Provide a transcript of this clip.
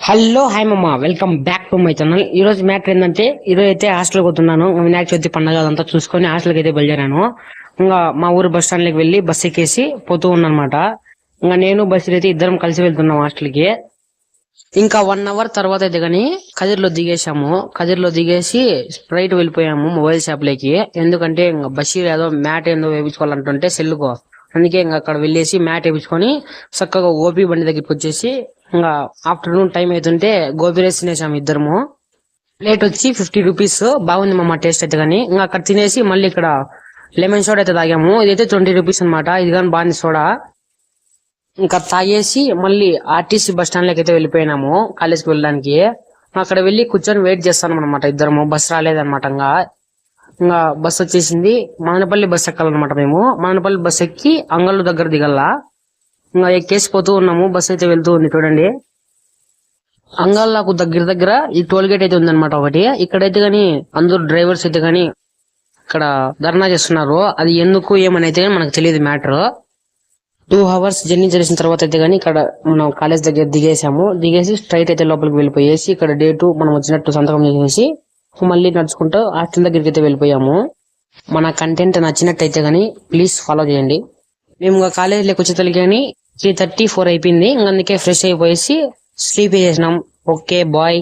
Hello hi మమ్మ, welcome back to my channel. ఈ రోజు మ్యాటర్ ఏంటంటే, ఈ రోజు అయితే హాస్టల్ పోతున్నాను. వినాయక చవితి పండుగ అదంతా చూసుకొని హాస్టల్కి అయితే బయలుదేరాను. ఇంకా మా ఊరు బస్ స్టాండ్ లోకి వెళ్లి బస్ ఎక్కేసి పోతూ ఉన్నానమాట. ఇంకా నేను బస్సు అయితే ఇద్దరం కలిసి వెళ్తున్నాం హాస్టల్ కి. ఇంకా 1 అవర్ తర్వాత అయితే గాని కదిర్లో దిగేసాము. కదిర్లో దిగేసి స్ప్రైట్ వెళ్ళిపోయాము మొబైల్ షాప్ లోకి. ఎందుకంటే ఇంకా బషీర్ ఏదో మ్యాట్ ఏందో వేయించుకోవాలంటుంటే సెల్లుకో, అందుకే ఇంకా అక్కడ వెళ్ళేసి మ్యాట్ వేయించుకొని చక్కగా ఓపీ బండి దగ్గరికి వచ్చేసి ఇంకా ఆఫ్టర్నూన్ టైం అవుతుంటే గోబీ రైస్ తినేసాము ఇద్దరము. ప్లేట్ వచ్చి 50 రూపీస్. బాగుంది మా టేస్ట్ అయితే గానీ. ఇంకా అక్కడ తినేసి మళ్ళీ ఇక్కడ లెమన్ సోడా అయితే తాగాము. ఇదైతే 20 రూపీస్ అనమాట. ఇది కానీ బాగుంది సోడా. ఇంకా తాగేసి మళ్ళీ ఆర్టీసీ బస్ స్టాండ్ లోకి అయితే వెళ్ళిపోయినాము కాలేజ్కి వెళ్ళడానికి. అక్కడ వెళ్ళి కూర్చొని వెయిట్ చేస్తాను అనమాట ఇద్దరము. బస్ రాలేదనమాట. ఇంకా బస్ వచ్చేసింది. మదనపల్లి బస్ ఎక్కాలన్నమాట మేము. మదనపల్లి బస్ ఎక్కి అంగళ్ళు దగ్గర దిగల్లా. ఇంకా ఎక్కేసి పోతూ ఉన్నాము. బస్ అయితే వెళ్తూ ఉంది చూడండి. అంగళ్ళకు దగ్గర ఈ టోల్ గేట్ అయితే ఉందన్నమాట ఒకటి. ఇక్కడైతే గాని అందరు డ్రైవర్స్ అయితే గాని ఇక్కడ ధర్నా చేస్తున్నారు. అది ఎందుకు ఏమని అయితే మనకు తెలియదు మ్యాటర్. 2 అవర్స్ జర్నీ చేసిన తర్వాత అయితే గానీ ఇక్కడ మనం కాలేజ్ దగ్గర దిగేసి స్ట్రైట్ అయితే లోపలికి వెళ్ళిపోయేసి ఇక్కడ డేటు మనం వచ్చినట్టు సంతకం చేసేసి మళ్ళీ నడుచుకుంటూ హాస్టల్ దగ్గరికి అయితే వెళ్ళిపోయాము. మన కంటెంట్ నచ్చినట్టయితే గానీ ప్లీజ్ ఫాలో చేయండి. మేము కాలేజ్ లోకి వచ్చేసరికి కానీ 3:34 అయిపోయింది. అందుకే ఫ్రెష్ అయిపోయేసి స్లీప్ చేసినాం. Okay bye.